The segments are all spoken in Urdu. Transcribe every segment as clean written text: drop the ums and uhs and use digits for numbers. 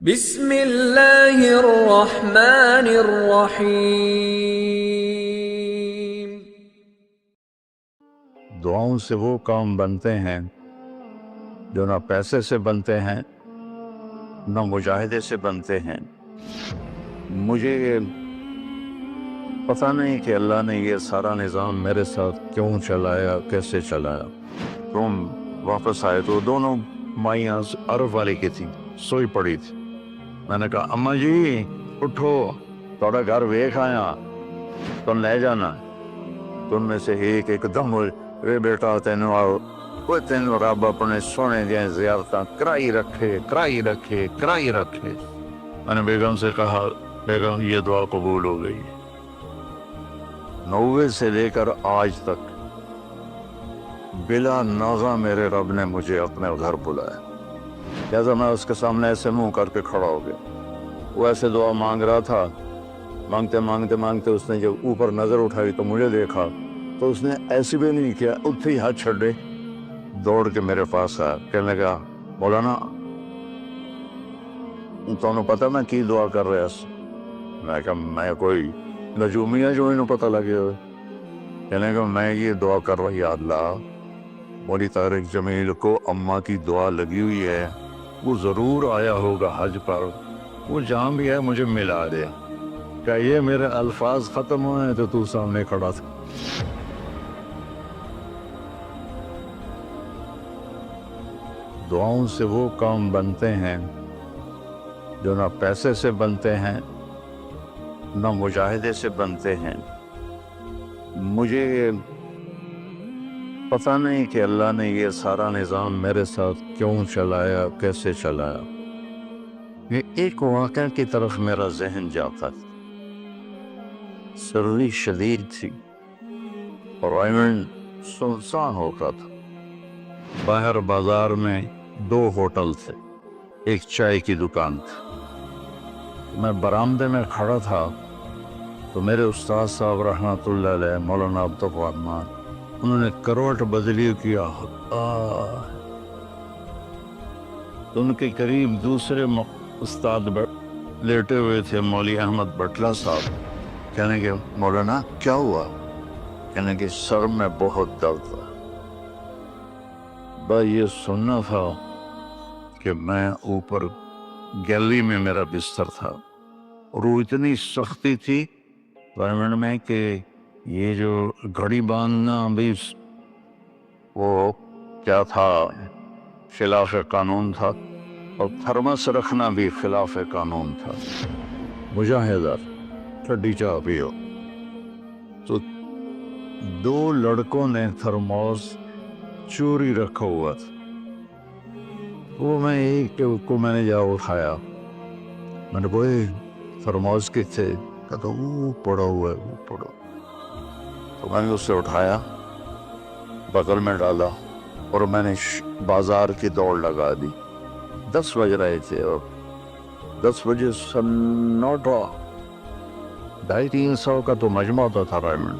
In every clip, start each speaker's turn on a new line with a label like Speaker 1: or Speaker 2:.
Speaker 1: بسم اللہ الرحمن الرحیم۔
Speaker 2: دعاؤں سے وہ کام بنتے ہیں جو نہ پیسے سے بنتے ہیں نہ مجاہدے سے بنتے ہیں۔ مجھے پتہ نہیں کہ اللہ نے یہ سارا نظام میرے ساتھ کیوں چلایا، کیسے چلایا۔ تم واپس آئے تو دونوں مائیاں عرب والی کی تھی، سوئی پڑی تھی۔ میں نے کہا اماں جی اٹھو، تھوڑا گھر ویکھ آیا، تم لے جانا۔ تم میں سے ایک دم وے بیٹا تینوں رب اپنے سونے دیا زیارتاں کرائی رکھے۔ میں نے بیگم سے کہا بیگم یہ دعا قبول ہو گئی۔ 90 سے لے کر آج تک بلا ناغہ میرے رب نے مجھے اپنے گھر بلایا، لہذا میں اس کے سامنے ایسے منہ کر کے کھڑا ہو گیا۔ وہ ایسے دعا مانگ رہا تھا، مانگتے اس نے جب اوپر نظر اٹھائی تو مجھے دیکھا تو اس نے ایسے بھی نہیں کیا، اتھے ہی ہاتھ چھڑے دوڑ کے میرے پاس آیا، کہنے لگا مولانا تمہیں پتہ میں کی دعا کر رہا سی؟ میں کہا میں کوئی نجومی ہے جو انہوں پتہ لگے ہوئے؟ کہنے لگا میں یہ دعا کر رہا، یا اللہ مولی طارق جمیل کو اماں کی دعا لگی ہوئی ہے، وہ ضرور آیا ہوگا حج پر، وہ جہاں بھی ہے مجھے ملا دے۔ کہ یہ میرے الفاظ ختم ہوئے ہیں تو سامنے کھڑا تھا۔ دعاؤں سے وہ کام بنتے ہیں جو نہ پیسے سے بنتے ہیں نہ مجاہدے سے بنتے ہیں۔ مجھے پتہ نہیں کہ اللہ نے یہ سارا نظام میرے ساتھ کیوں چلایا، کیسے چلایا۔ یہ ایک واقعہ کی طرف میرا ذہن جاتا تھا۔ سردی شدید تھی اور ایون سنسان ہو رہا تھا۔ باہر بازار میں 2 ہوٹل تھے، ایک چائے کی دکان تھی۔ میں برآمدے میں کھڑا تھا تو میرے استاد صاحب رحمۃ اللہ علیہ مولانا عبدالرحمن، انہوں نے کروٹ بدلی کیا۔ تو ان کے قریب دوسرے استاد لیٹے ہوئے تھے، مولوی احمد بٹلہ صاحب۔ کہنے کہ مولانا کیا ہوا؟ کہنے کہ سر میں بہت درد تھا۔ بس یہ سننا تھا کہ میں اوپر گیلری میں میرا بستر تھا اور وہ اتنی سختی تھی گورنمنٹ میں کہ یہ جو گھڑی باندھنا بھی وہ کیا تھا، خلاف قانون تھا، اور تھرمس رکھنا بھی خلاف قانون تھا۔ مجاہدہ ٹھنڈی چاہ پیو۔ تو 2 لڑکوں نے تھرموس چوری رکھا ہوا تھا، وہ میں ایک کو میں نے جا اٹھایا، میں نے کوئی تھرموس کے تھے، کہا تو وہ پڑا ہوا ہے، وہ پڑا۔ تو میں نے اسے اٹھایا، بغل میں ڈالا اور میں نے بازار کی دوڑ لگا دی۔ 10 بج رہے تھے اور 10 بجے سناٹا، 250-300 کا تو مجمع ہوتا تھا رائمنڈ۔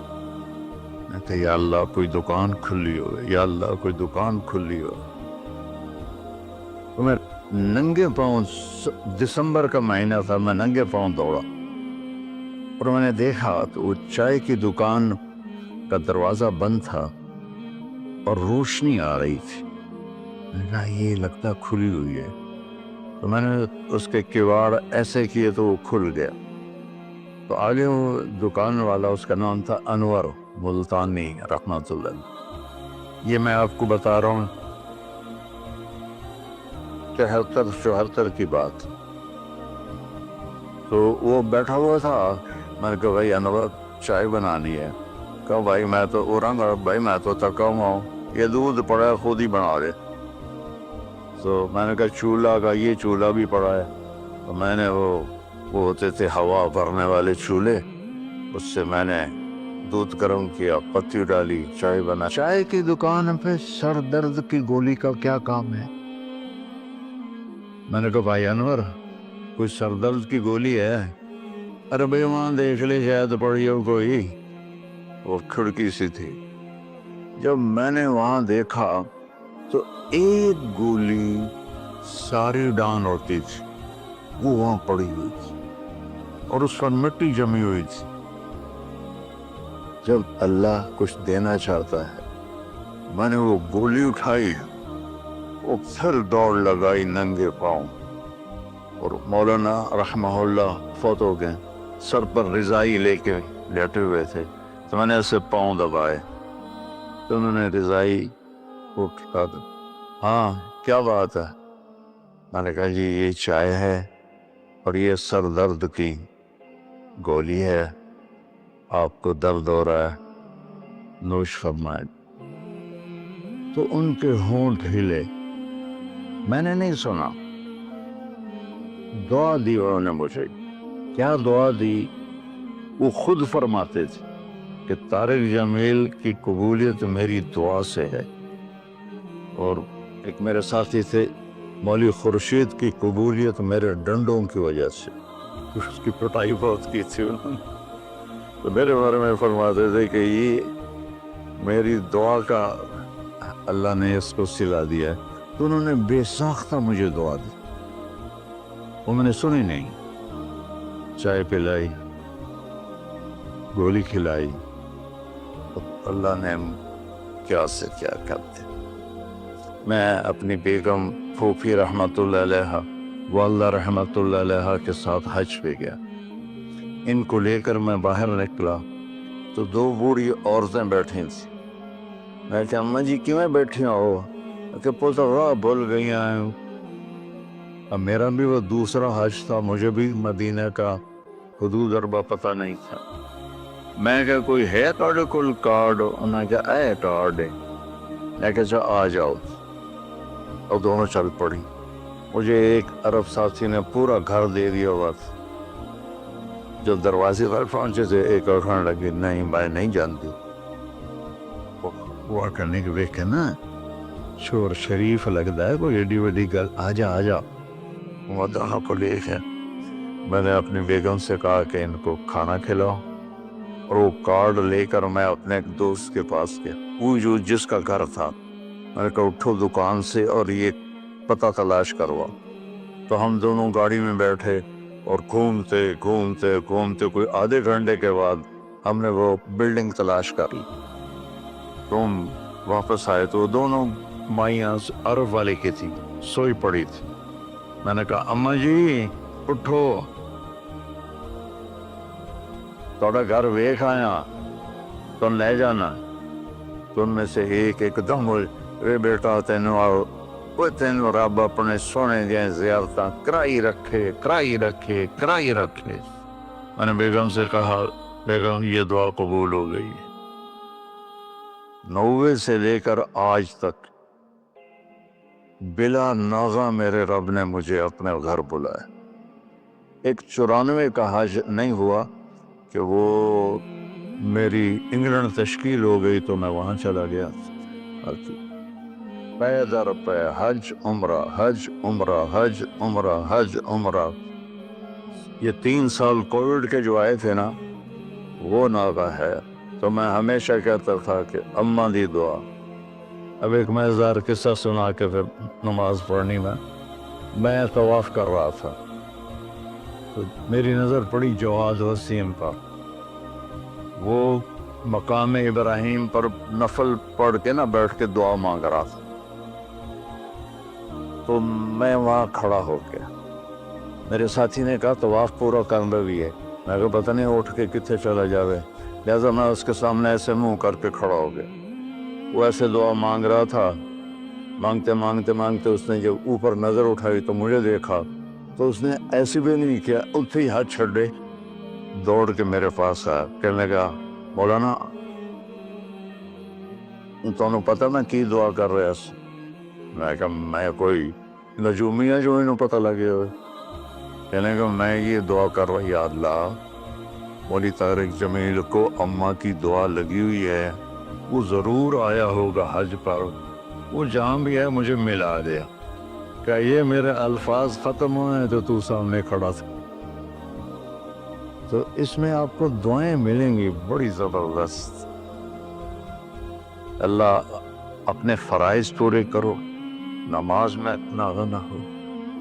Speaker 2: میں کہا یا اللہ کوئی دکان کھلی ہو، یا اللہ کوئی دکان کھلی ہو۔ تو میں ننگے پاؤں، دسمبر کا مہینہ تھا، میں ننگے پاؤں دوڑا اور میں نے دیکھا تو وہ چائے کی دکان کا دروازہ بند تھا اور روشنی آ رہی تھی۔ میں نے کہا یہ لگتا کھلی ہوئی ہے، تو میں نے اس کے کواڑ ایسے کیے تو وہ کھل گیا۔ تو آگے وہ دکان والا، اس کا نام تھا انور ملتانی رحمۃ اللہ۔ یہ میں آپ کو بتا رہا ہوں 73-74 کی بات۔ تو وہ بیٹھا ہوا تھا، میں نے کہا بھائی انور چائے بنانی ہے۔ کہا بھائی میں تو بھائی میں تو تھکا ہوا ہوں، یہ دودھ پڑا ہے خود ہی بنا دے۔ تو میں نے کہا چولہا کا، یہ چولہا بھی پڑا ہے۔ تو میں نے وہ ہوتے تھے ہوا بھرنے والے چولہے، اس سے میں نے دودھ گرم کیا، پتی ڈالی، چائے بنا۔ چائے کی دکان پہ سر درد کی گولی کا کیا کام ہے؟ میں نے کہا بھائی انور کوئی سر درد کی گولی ہے؟ ارے بھائی وہاں دیکھ لے شاید پڑی ہو کوئی، وہ کھڑکی سی تھی۔ جب میں نے وہاں دیکھا تو ایک گولی ساری ڈان ہوتی تھی، وہ وہاں پڑی ہوئی تھی اور اس پر مٹی جمی ہوئی تھی. جب اللہ کچھ دینا چاہتا ہے، میں نے وہ گولی اٹھائی، وہ پھر دوڑ لگائی ننگے پاؤں، اور مولانا رحمہ اللہ فوت ہو گئے، سر پر رضائی لے کے لیٹے ہوئے تھے، تو میں نے ایسے پاؤں دبائے تو انہوں نے رضائی اٹھا دی. ہاں کیا بات ہے؟ میں نے کہا جی یہ چائے ہے اور یہ سر درد کی گولی ہے، آپ کو درد ہو رہا ہے، نوش فرمائیں. تو ان کے ہونٹ ہلے، میں نے نہیں سنا. دعا دی انہوں نے مجھے. کیا دعا دی؟ وہ خود فرماتے تھے کہ طارق جمیل کی قبولیت میری دعا سے ہے، اور ایک میرے ساتھی تھے مولوی خورشید کی قبولیت میرے ڈنڈوں کی وجہ سے، اس کی پٹائی بہت کی تھی انہوں نے. تو میرے بارے میں فرماتے تھے کہ یہ میری دعا کا اللہ نے اس کو سلا دیا ہے. تو انہوں نے بے ساختہ مجھے دعا دی، وہ میں نے سنی نہیں. چائے پلائی، گولی کھلائی، اللہ نے کیا سے کیا کر دیا. میں اپنی بیگم پھوپھی رحمت اللہ علیہ، والدہ رحمت اللہ علیہ کے ساتھ حج پہ گیا. ان کو لے کر میں باہر نکلا تو دو بوڑھی عورتیں بیٹھی تھیں. میں کہ اماں جی کیوں بیٹھی ہو؟ کہ پوتا راہ بھول گئی ہیں. اب میرا بھی وہ دوسرا حج تھا، مجھے بھی مدینہ کا حدود اربا پتہ نہیں تھا. میں کہ کوئی ہے کارڈ کل کارڈ؟ انہوں نے کہا اے کارڈ ہے. میں کہ اچھا آ جاؤ، اور دونوں چل پڑی. مجھے ایک عرب ساتھی نے پورا گھر دے دیا ہوا تھا. جب دروازے پر پہنچے تھے ایک اور کھانے لگی، نہیں میں نہیں جانتی. وہ کرنے کے دیکھے نا شور شریف لگتا ہے، کوئی ایڈی وڈی گل. آ جا آ جا. وہ دونوں کو لے کے میں نے اپنی بیگم سے کہا کہ ان کو کھانا کھلاؤ، اور وہ کارڈ لے کر میں اپنے ایک دوست کے پاس گیا، وہ جو جس کا گھر تھا. میں نے کہا اٹھو دکان سے اور یہ پتہ تلاش کروا. تو ہم دونوں گاڑی میں بیٹھے اور گھومتے گھومتے گھومتے کوئی آدھے گھنٹے کے بعد ہم نے وہ بلڈنگ تلاش کر لی. تو ہم واپس آئے تو دونوں مائیاں عرب والے کی تھی، سوئی پڑی تھی. میں نے کہا اماں جی اٹھو، تھوڑا گھر ویکھ آیا، تم لے جانا. تو ان میں سے ایک دم ہوئی، اے بیٹا تینوں رب اپنے سونے دیا زیارتاں کرائی رکھے کرائی رکھے کرائی رکھے. میں نے بیگم سے کہا بیگم یہ دعا قبول ہو گئی. 90 سے لے کر آج تک بلا ناغہ میرے رب نے مجھے اپنے گھر بلایا. ایک 94 کا حج نہیں ہوا کہ وہ میری انگلینڈ تشکیل ہو گئی تو میں وہاں چلا گیا. پے در پے حج عمرہ حج عمرہ حج عمرہ حج عمرہ. یہ 3 سال کووڈ کے جو آئے تھے نا، وہ ناغہ ہے. تو میں ہمیشہ کہتا تھا کہ اماں دی دعا. اب ایک مزیدار قصہ سنا کے پھر نماز پڑھنی. میں طواف کر رہا تھا تو میری نظر پڑی جواد وسیم پر. وہ مقام ابراہیم پر نفل پڑھ کے نا بیٹھ کے دعا مانگ رہا تھا. تو میں وہاں کھڑا ہو گیا. میرے ساتھی نے کہا طواف پورا کرنا بھی ہے. میں کہا پتہ نہیں اٹھ کے کتنے چلا جاوے، لہذا میں اس کے سامنے ایسے منہ کر کے کھڑا ہو گیا. وہ ایسے دعا مانگ رہا تھا، مانگتے مانگتے مانگتے اس نے جب اوپر نظر اٹھائی تو مجھے دیکھا. تو اس نے ایسے بھی نہیں کیا، اتھے ہی ہاتھ چھڑے دوڑ کے میرے پاس آیا. کہنے لگا مولانا تمہیں پتہ میں کی دعا کر رہا سی؟ میں کہا میں کوئی نجومی ہے جو انہوں پتہ لگے ہوئے. کہنے لگا میں یہ دعا کر رہا، یا اللہ مولی طارق جمیل کو اماں کی دعا لگی ہوئی ہے، وہ ضرور آیا ہوگا حج پر، وہ جہاں بھی ہے مجھے ملا دیا. کہ یہ میرے الفاظ ختم ہوئے تو تو سامنے کھڑا تھا. تو اس میں آپ کو دعائیں ملیں گی بڑی زبردست. اللہ اپنے فرائض پورے کرو، نماز میں اتنا نہ ہو،